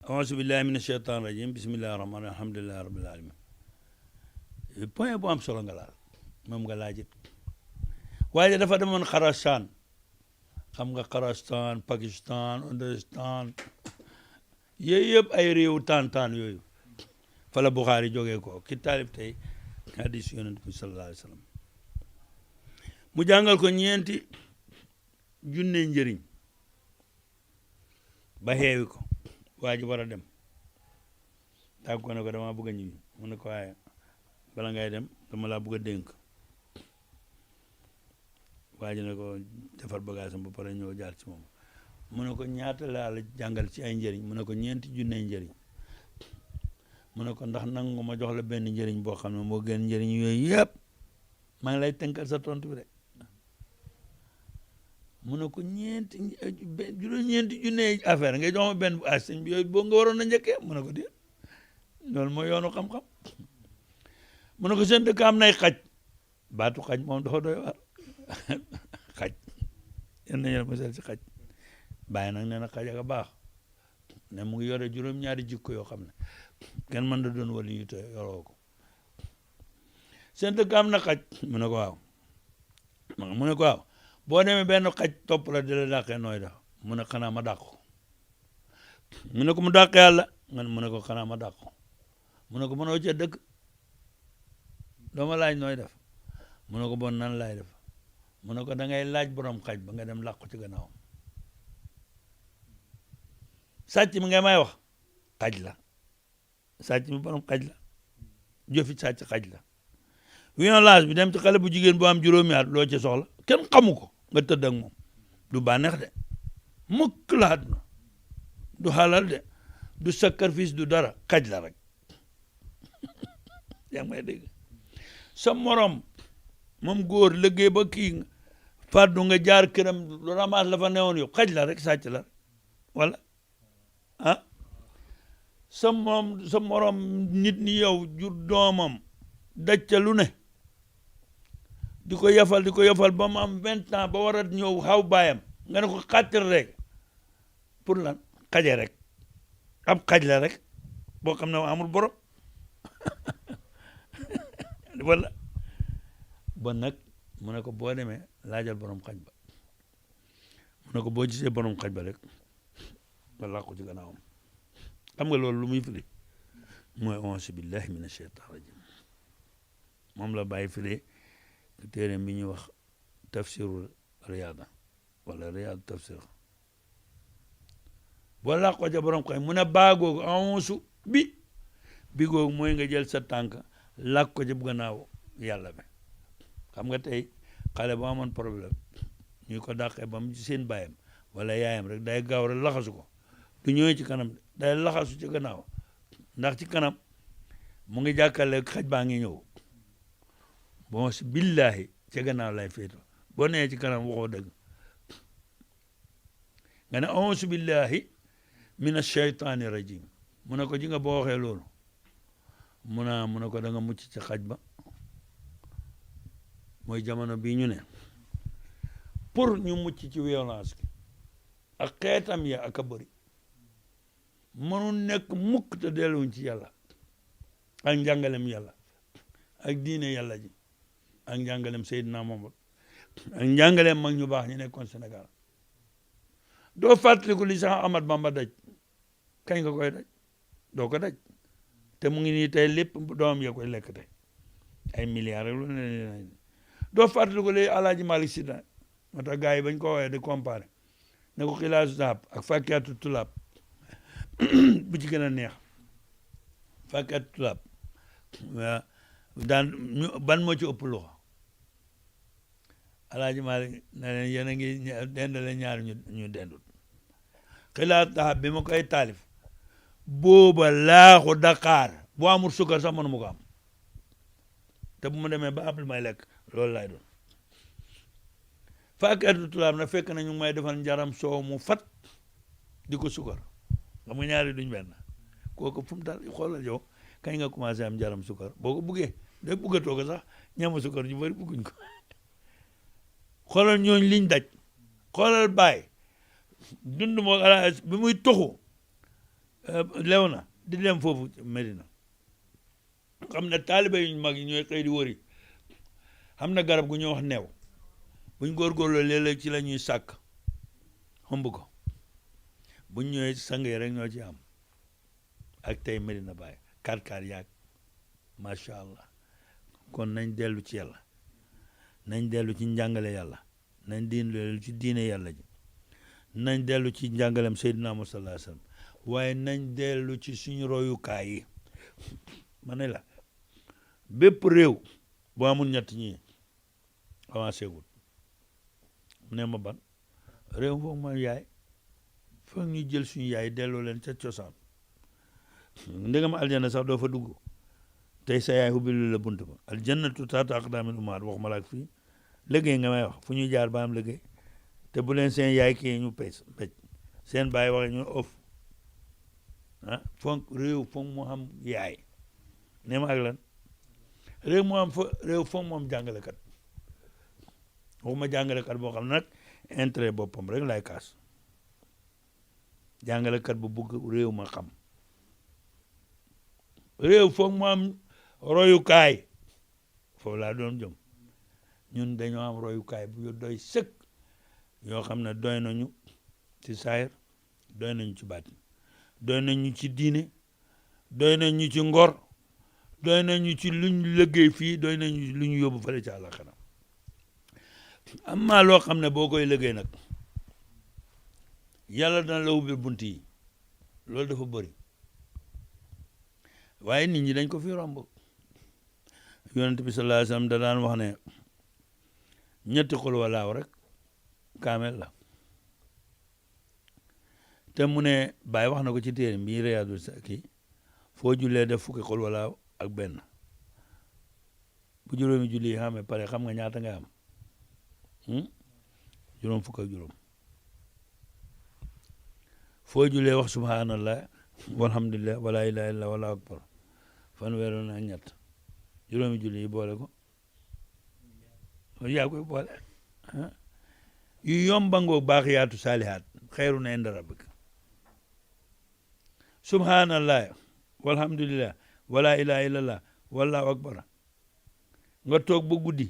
auzu billahi mina shaytaan rajim bismillahi rahmaani alhamdulillahi rabbil alamin point bu am solo nga laal moom nga laajit waaye dafa demoon Xarasaan xam nga Xarasaan Pakistan Indostan yooyu yëpp ay réewu taan yooyu fa la Buxaari jógee ko ki taalif tey hadis yonent bi sallallahu alayhi wa sallam mu jàngal ko ñeenti junne njëriñ ba xeewi ko waa ji war a dem tàgg ko ne ko dama bëgg a ñibbi mu ne ko waaye bala ngay dem dama laa bëgg a dénk waa ji ne ko defar bagage am ba pare ñëw jaar ci moom mu ne ko ñaata laa la jàngal ci ay njëriñ mu ne ko ñeenti junne njëriñ mu ne ko ndax nangu ma jox la benn njëriñ boo xam ne moo gën njëriñ yooyu yëpp maa ngi lay tënkal sa tontu bi de mu ne ko ñeenti junne affaire ngay jox ma benn bu sëñ bi yooyu boo nga waroon a njëkkee mu ne ko déet loolu mooy yoonu xam-xam mu ne ko seen dëkk am nay xaj baatu xaj moom dafa doy waar xaj yéen nañu la mosal si xaj bàyyi nag nee na xaj ak a baax ne mu ngi yore juróom-ñaari jikko yoo xam ne kenn mën da doon wala yu te yoroo ko seen dëkk am na xaj mu ne ko waaw mu ne ko waaw boo demee benn xaj topp la di la dàqee nooy def mu ne xanaa ma dàq ko mu ne ko mu dàq yàlla mu ne ko xanaa ma dàq ko mu ne ko mënoo cee dëkk doo ma laaj nooy def mu ne ko bon nan laay def mu ne ko da ngay laaj borom xaj ba nga dem làqu ci gannaawam sàcc mi ngay may wax xaj la sàcc mi borom xaj la jëfi sàcc xaj la violence bi dem ci xale bu jigéen bu am juróomi at loo ci soxla kenn xamu ko nga tëdd ak moom du bànneex de mukk la àdduna du xalal de du sacrifice du dara xaj la rek yaa ngi may dégg sa morom moom góor liggéey ba kii fàddu nga jaar këram lu ramaas la fa newoon yow xaj la rek sàcc la wala ah sa morom nit ni yow jur doomam daj ca lu ne di ko yafal ba mu am 20 ans ba war a ñëw xaw baayam nga ne ko xàttal rek pour lan xaje rek ab xaj la rek boo xam ne amul borom wala bon nag mu ne ko boo demee laajal borom xaj ba mu ne ko boo gisee borom xaj ba rek nga làqu ci gannaawam xam nga loolu lu muy firi mooy auzu billahi mina shaytaan rajim moom la bàyyi firi téere mi ñuy wax tafsirul riyaada wala riyaadu tafsir boo làqoo ca borom xaj mu ne baagoogu auzu bi googu mooy nga jël sa tànk làq ko ci gannaaw yàlla bi xam nga tey xale bu amoon problème ñu ko dàqee ba mu ci seen baayam wala yaayam rek day gaaw rek laxasu ko du ñëwee ci kanam day laxasu ci gannaaw ndax ci kanam mu ngi jàkkale xaj baa ngi ñëw bon si billahi ci gannaaw lay féeto boo nee ci kanam waxoo dëgg nga ne auzu billahi min ashaytaani rajim mu ne ko ji nga boo waxee loolu mu ne ko da nga mucc ci xaj ba mooy jamono bii ñu ne pour ñu mucc ci violence gi ak xeetam ya ak a bëri mënul nekk mukk te delluwuñ ci yàlla ak njàngalem yàlla ak diine yàlla ji ak njàngalem Seydina Muhammad ak njàngalem mag ñu baax ñu nekkoon Sénégal doo fàttaliku li sax Ahmad Bamba daj kañ nga koy daj doo ko daj te mu ngi nii tey lépp doomam ya koy lekk tey ay milliards rek lu ne doo fàttaliku li Alaaji Malick Sy da moo tax gars yi bañ ko woowee di comparé ne ko xilaasu zahab ak fakkiatu tulaab bu ci gën a neex fakkiatu tulaab daan ban moo ci ëpp loxo Alaaji Malick ne leen yéen a ngi dendale ñaar ñu dendut xilaasu zahab bi ma koy taalif booba laaxu Dakar bu amul sukkar sax mënu ma ko am te bu mu demee ba appel may lekk loolu laay doon fakkiatu tulaab na fekk na ñu may defal njaram soow mu fat di ko sukkar xam nga ñaari duñ benn kooku fu mu dal xoolal yow kañ nga commencé am njaram sukkar boo ko buggee day buggatoo ko sax ñamu sukkar ñu bëri bugguñ ko xoolal ñooñ liñ daj xoolal baay dund moo ala bi muy toxu lew na di dem foofu Medina xam ne taalibe yu mag yi ñooy xëy di wëri xam na garab gu ñuy wax neew buñ góorgóorloo léeg-léeg ci la ñuy sàkk xomb ko buñ ñëwee sangee rek ñoo ci am ak tey Medina Baye kaar yaag macha allah kon nañ dellu ci yàlla nañ dellu ci njàngale yàlla nañ dellu ci diine yàlla ji nañ dellu ci njàngalem Seydina Muhammad sallallahu alayhi wasallam waaye nañ dellu ci suñu royukaay yi ma ne la bépp réew boo amul ñett ñi avancé gul ne ma ban réew foog ma yaay foog ñu jël suñu yaay delloo leen ca cosaan ndegam aljana sax doo fa dugg tey sa yaay ubbil la bunt ba aljannatu tahta aqdaamil ummahaat wax ma la ak fii liggéey nga may wax fu ñu jaar ba am liggéey te bu leen seen yaay kii ñu pecc seen baay waxe ñu of foog réew foog mu am yaay ne ma ak lan réew mu am fa réew foog mu am jàngalekat waxuma jàngalekat boo xam ne nag intérêt boppam rek lay kaas jàngalekat bu bugg réew ma xam réew foog mu am royukaay foofu laa doon jëm ñun dañoo am royukaay bu doy sëkk yoo xam ne doy nañu ci saayir doy nañu ci baatin doy nañu ci diine doy nañu ci ngor doy nañu ci luñ liggéey fii doy nañu lu ñu yóbbu fële ci àllaxira am maa loo xam ne boo koy liggéey nag yàlla dana la ubbil bunt yi loolu dafa bëri waaye nit ñi dañ ko fi romb yonent bi sallallahu alayhi wasallam da daan wax ne ñetti xul walaaw rek kaamel la te mu ne Baay wax na ko ci téere bi Riyaadu kii foo jullee def fukki xul walaaw ak benn bu juróomi julli yi xamee pare xam nga ñaata nga am juróom fukk ak juróom foo jullee wax subhanallah walhamdulillah wala ilaha illa wala akbar fanweer na ñett juróomi julli yi boole ko yaa koy boole yu yombangoo baaxiyaatu saalihaat xayru na inda rabbika subhanallah walhamdulillah wala ilaha illallah wallahu akbar nga toog ba guddi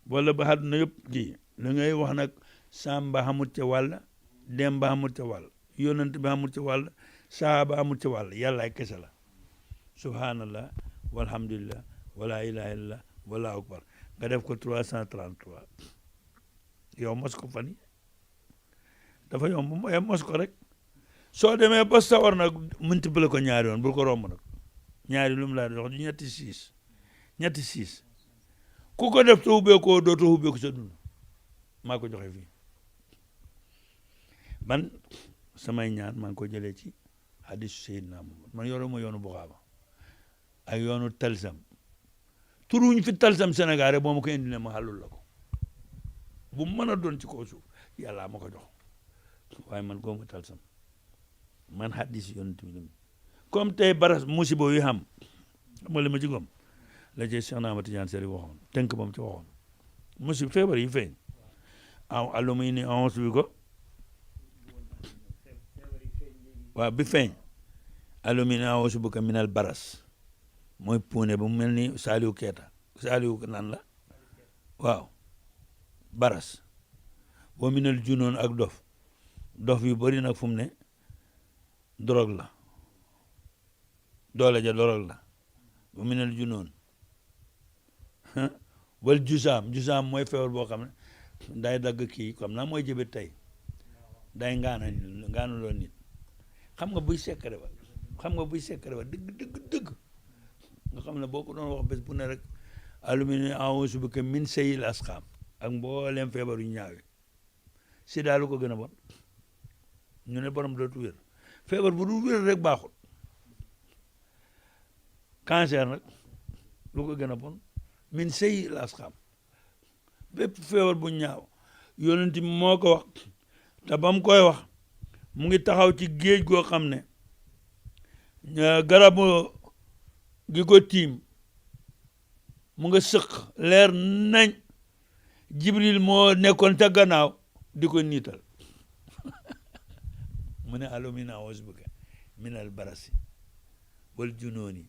wala ba àdduna yëpp ji la ngay wax nag Samba xamut ca wàll Demba xamut ca wàll yonent bi xamut ca wàll saaba xamut ca wàll yàlla ay kese la subhanallah walhamdulillah wala ilaha illallah wallahu akbar nga def ko 333 yow mos ko fan yi dafa yomb mooy mos ko rek soo demee ba sawar nag multiplier ko ñaari yoon bul ko romb nag ñaari lu mu laa dox du ñetti siis ku ko def te ubbeekoo dootoo ubbeeku sa dund maa ko joxe fii man samay ñaan maa ngi ko jëlee ci hadisu Seydina Muhammad man yore ma yoonu Buxaaba ak yoonu Talsam turuñ fi Talsam Sénégal rek boo ma ko indi ne ma xalul la ko bu mën a doon ci kaw suuf yàlla ma ko jox waaye man góoma Talsam man hadis yonent bi comme tey baras musiba yu xam nga li ma ci gom la ci Cheikh Ahmad Tidiane Seri waxoon tënk ba mu ci waxoon musib feebar yi feeñ aluma ni avance bi ko waaw bi feeñ alumini avance bu ko minal baras mooy puune ba mu mel ni Saliou Keita Saliou nan la waaw baras boo minal junoon ak dof yu bëri nag fu mu ne drogue la doole ja drogue la bu minal junoon wal jusaam mooy feebar boo xam ne day dagg kii comme naa mooy jëbët tey day ngaanuloo nit xam nga buy sekkare ba dëgg nga xam ne boo ko doon wax bés bu ne rek alumini a'uuzu bika min sayyi'il asqaam ak mbooleem feebar yu ñaawe sida lu ko gën a bon ñu ne borom dootu wér feebar bu dul wér rek baaxul cancer nag lu ko gën a bon min sayyi'il asqaam bépp feebar bu ñaaw yonent bi moo ko wax te ba mu koy wax mu ngi taxaw ci géej goo xam ne garabu gi ko tiim mu nga sëq leer nañ Jibril moo nekkoon ca gannaaw di ko niital mu ne alumina a'uuzu bika min al barasi wal junooni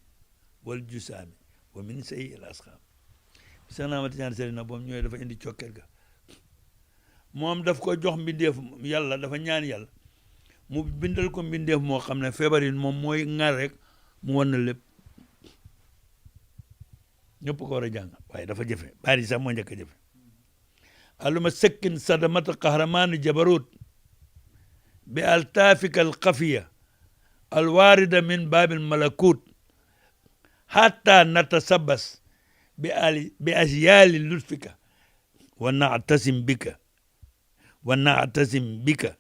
wal jusaami wa min sayyi al asqaam Seex Ahmad Tijaan Sariif na boom ñëwee dafa indi cokket ga moom daf ko jox mbindeef yàlla dafa ñaan yàlla mu bindal ko mbindeef moo xam ne feebar yi moom mooy ŋar rek mu wan na lépp ñëpp ko war a jàng waaye dafa jafe baari sax moo njëkk a jafe aluma sekkin sadamata qahramaani jabarut bi altaafika alxafiya alwaarida min baabil malakut hatta natasabas bi asyaali lutfika wa nactasim bika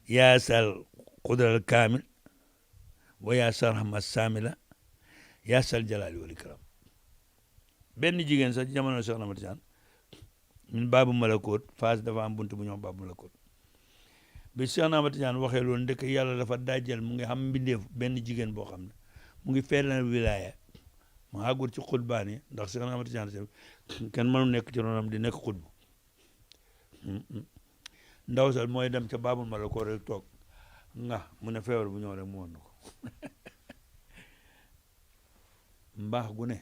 yaa sal qudra alkaamil wa yaa sal rahma saamila yaa sal jalaali wal ikram benn jigéen sax ci jamono Seex Ahmad Tijaan min baabu malakoot Faas dafa am buntu bu ñëw baabu malakoot bi Seex Ahmad Tijaan waxee loolu ndek yàlla dafa dajjal mu ngi xam mbindeef benn jigéen boo xam ne mu ngi feeñal wilaaya mu àggul ci xutbaan yi ndax Seex Ahmad Tijaan kenn mënu nekk ci ronam di nekk xutbu ndaw sal mooy dem ca baabul malakoot rek toog nga mu ne feebar bu ñëw rek mu woon ko mbaax gu ne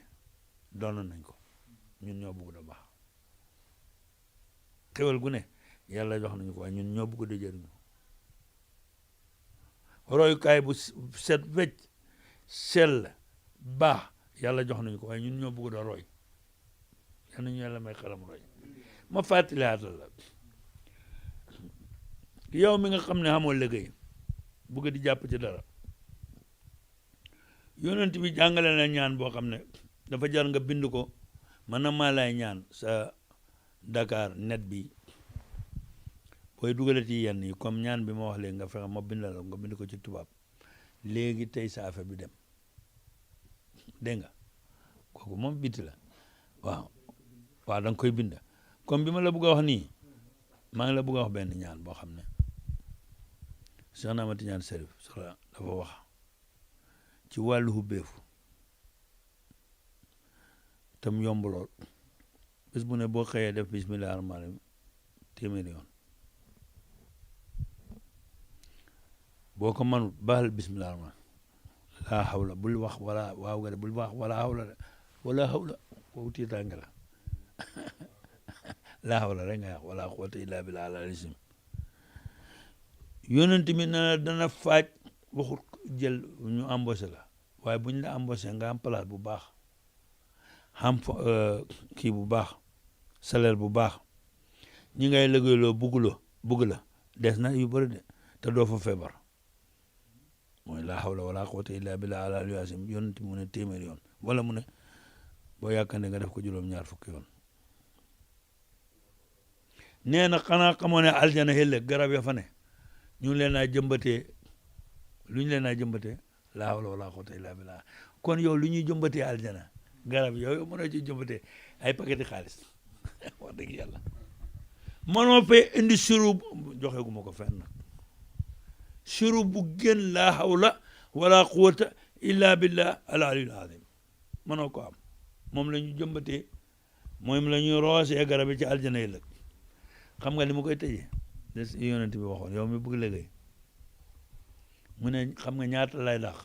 doon nañ ko ñun ñoo bëgg da baax xewal gu ne yàlla jox nañu ko waaye ñun ñoo bëgg da jëriñu royukaay bu set wecc sell baax yàlla jox nañu ko waaye ñun ñoo bëgg da roy yal nañu yàlla may xelam roy ma fàttalaatal la yow mi nga xam ne xamoo liggéey bëgg di jàpp ci dara yonent bi jàngale na ñaan boo xam ne dafa jar nga bind ko man na maa lay ñaan sa Dakar net bi booy dugalati yenn yi comme ñaan bi ma wax léegi nga fexe ma bindal nga bind ko ci tubaab léegi tey sa affaire bi dem dégg nga kooku moom biti la waaw da nga koy bind comme bi ma la bëgg a wax nii maa ngi la bëgg a wax benn ñaan boo xam ne Seex Ahmad Tijaan Sariif dafa wax ci wàllu hubbeefu tam yomb lool bés bu ne boo xëyee def bismillah rahmaani rahiim téeméeri yoon boo ko manut baal bismillah rahmaani laa hawla bul wax wala waaw nga de bul wax wala hawla de wala hawla kooku tiitaange la laa hawla rek nga wax wala quwwata illa billah al-aliyyil yonent mi na dana faaj waxut jël ñu embauché la waaye bu ñu la embauché nga am place bu baax xam kii bu baax salaire bu baax ñi ngay liggéeyloo bugg la des na yu bëri de te doo fa feebar mooy laa hawla wala quwwata illa billah al-aliyyil azim yonent mu ne téeméer yoon wala mu ne boo yàkkande nga def ko juróom-ñaar fukki yoon nee na xanaa xamoo ne aljana ëllëg garab ya fa ne ñu leen naa jëmbatee lu ñu leen naa jëmbatee laa hawla wala quwwata illa billah kon yow lu ñuy jëmbatee aljana garab yooyu mënoo ci jëmbatee ay paqueti xaalis wax dëgg yàlla mënoo fee indi sirop joxe gu ma ko fenn sirop bu gën laa hawla wala quwwata illa billah al-aliyyil azim mënoo ko am moom la ñu jëmbatee moom la ñuy roosee garab yi ci aljana yi lëg xam nga li ma koy tëjee des yonent bi waxoon yow mi bëgg liggéey mu ne xam nga ñaata lay dàq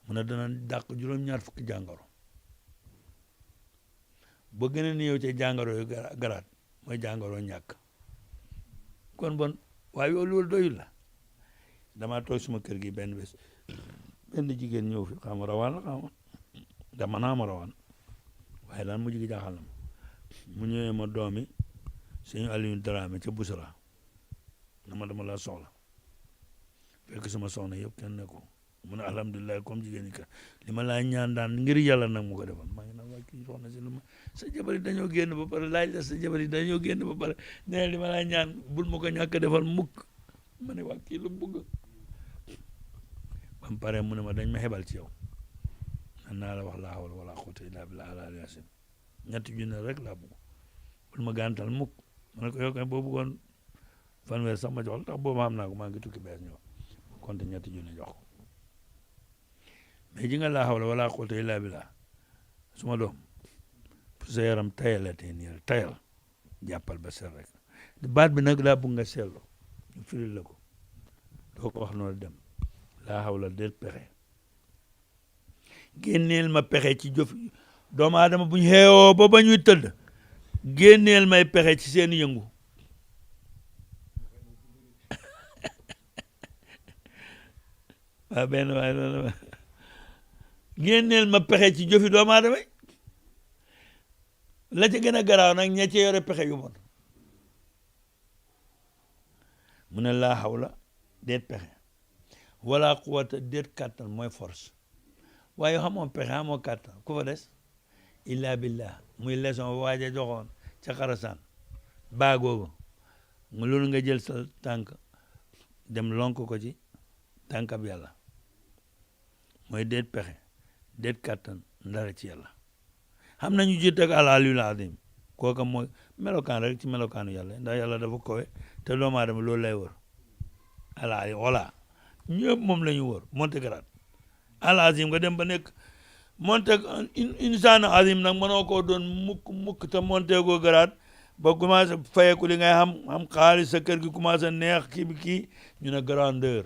mu ne dana dàq juróom-ñaar fukki jàngoro ba gën a néew ci jàngoro yu garaat mooy jàngoro ñàkk kon bon waaye yow loolu doyul la damaa toog suma kër gi benn bés benn jigéen ñëw fi xam rawaan la xam dama naa ma rawaan waaye daan mu jigi jaaxal na ma mu ñëwee ma doomi suñu Aliou Dramé ca Busra na ma dama laa soxla fekk sama soxna yëpp kenn ne ko mu ne alhamdulilah comme jigéen ñi ka li ma laa ñaan daan ngir yàlla nag mu ko defal maa ngi naan waa kii soxna si lu ma sa jabar yi dañoo génn ba pare laaj la sa jabar yi dañoo génn ba pare nee li ma laa ñaan bul ma ko ñàkk defal mukk ma ne waa kii lu bëgg ba mu pare mu ne ma dañ ma xebal ci yow naa la wax laa hawla wala quwwata illa billah al-aliyyil azim ñetti junne rek laa bëgg bul ma gàntal mukk ma ne ko yow kay boo bëggoon fanweer sax ma jox la tax boobu xam naa ko maa ngi tukki bees ñëw konte ñetti junne jox ko mais ji nga laa hawla wala quwwata illa billah suma doom pour sa yaram tayalatee nii rek tayal jàppal ba set rek baat bi nag laa bëgg nga seetlu ñu firil la ko doo ko wax noonu dem laa hawla déet pexe génneel ma pexe ci jëf doomu aadama bu ñu xeewoo ba ñuy tëdd génneel may pexe ci seen yëngu waa benn waay loolu génneel ma pexe ci jëfi doomu aadama la ca gën a garaaw nag ña ca yore pexe yu bon mu ne laa hawla déet pexe wala quwata déet kàttan mooy force waaye xamoo pexe xamoo kàttan ku fa des illa billah muy leçon waaja joxoon ca xarasaan baagoogu nga loolu nga jël sa tànk dem lonk ko ci tànkab yàlla mooy déet pexe déet kàttan ndara ci yàlla xam nañu ci teg al-aliyyul azim kooka mooy melokaan rek ci melokaanu yàlla ndax yàlla dafa kowe te doomu aadama loolu lay wër al-ali voilà ñëpp moom la ñu wër monte grade al-azim nga dem ba nekk monte insaan azim nag mënoo koo doon mukk te monte goo grade ba commencé fayeku li ngay xam xaalis sa kër gi commencé neex kii bi kii ñu ne grandeur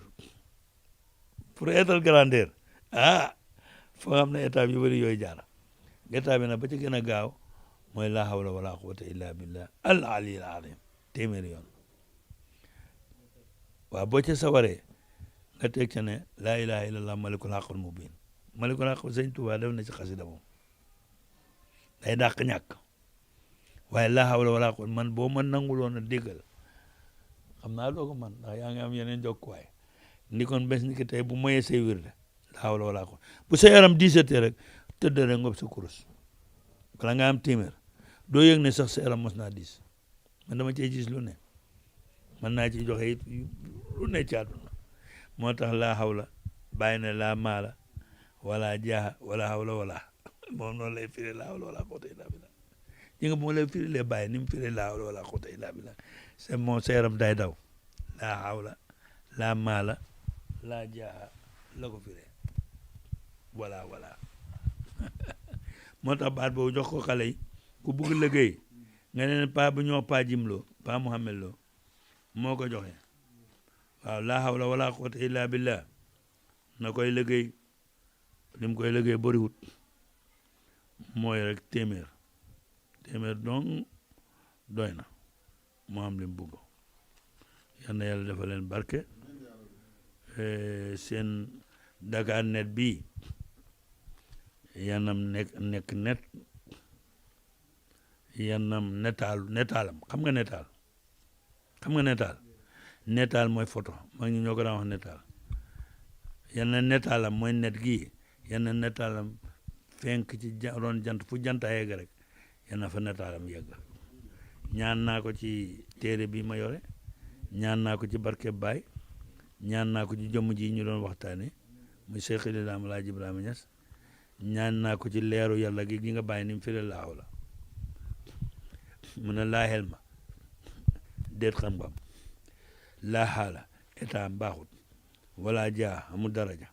pour être grandeur foo xam ne étape yu bëri yooyu jaar étape bi nag ba ci gën a gaaw mooy laa hawla wala quwwata illa billah al aliyyil azim téeméeri yoon waaw boo ca sawaree nga teg ca ne laa ilaha illallah malikul haqqul mubin malikul haqq sëñ Tuubaa def na ci xasida moom day dàq ñàkk waaye laa hawla wala quwwata man boo ma nanguloon a déggal xam naa doo ko man ndax yaa ngi am yeneen jokkuwaay ni kon bés ni ki tey bu moyee say wirde laa hawla wala quwwata bu sa yaram diisatee rek tëdd rek ngob sa kurus bala nga am téeméer doo yëg ne sax sa yaram mos naa diis man dama cee gis lu ne mën naa ci joxe it lu ne ci àdduna moo tax laa hawla bàyyi ne laa maala wala jaaha wala hawla wala moom noonu lay firi laa hawla wala quwwata illa billah yi nga moo lay firi lee bàyyi ni mu firi laa hawla wala quwwata illa billah c'est mon sa yaram day daw laa hawla laa maala laa jaaha la ko firee wala moo tax baat boobu jox ko xale yi ku bugg liggéey nga ne pa bu ñoo pa Djim Lo pa Mouhamed Lo moo ko joxe waaw laa hawla wala quwwata illa billah na koy liggéey li mu koy liggéey bëriwut mooy rek téeméer donc doy na moo am li mu bugg yal na yàlla dafa leen barke seen Dakar net bii yanam nekk net yanam netaalam xam nga netaal mooy photo maa ngi ñoo ko daan wax netaal yanna netaalam mooy net gii yanna netaalam fenk ci ron jant fu jant a yegg rek yanna fa netaalam yegg ñaan naa ko ci téere bi ma yore ñaan naa ko ci barke Baay ñaan naa ko ci jëmm ji ñu doon waxtaane muy Cheikh Lislaam Alaaji Ibrahima Ñas ñaan naa ko ci leeru yàlla gi nga bàyyi ni mu firi laa hawla mu ne laa helma déet xam-xam laa xaala état mbaaxut wala jaa amul daraja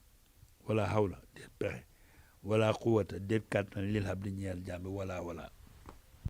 wala hawla déet pexe wala quwata déet kàttan lil habdi ñeel jàmbi wala